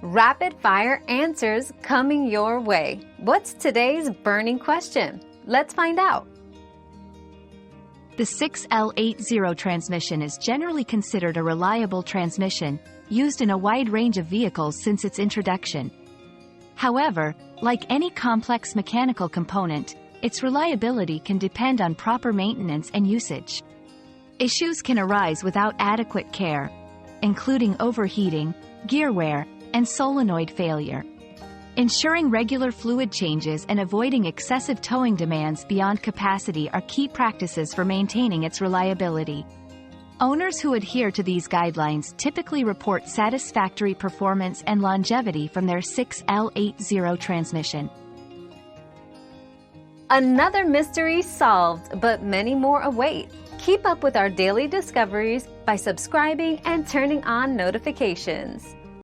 Rapid fire answers coming your way. What's today's burning question? Let's find out. The 6L80 transmission is generally considered a reliable transmission, used in a wide range of vehicles since its introduction. However, like any complex mechanical component, its reliability can depend on proper maintenance and usage. Issues can arise without adequate care, including overheating, gear wear, and solenoid failure. Ensuring regular fluid changes and avoiding excessive towing demands beyond capacity are key practices for maintaining its reliability. Owners who adhere to these guidelines typically report satisfactory performance and longevity from their 6L80 transmission. Another mystery solved, but many more await. Keep up with our daily discoveries by subscribing and turning on notifications.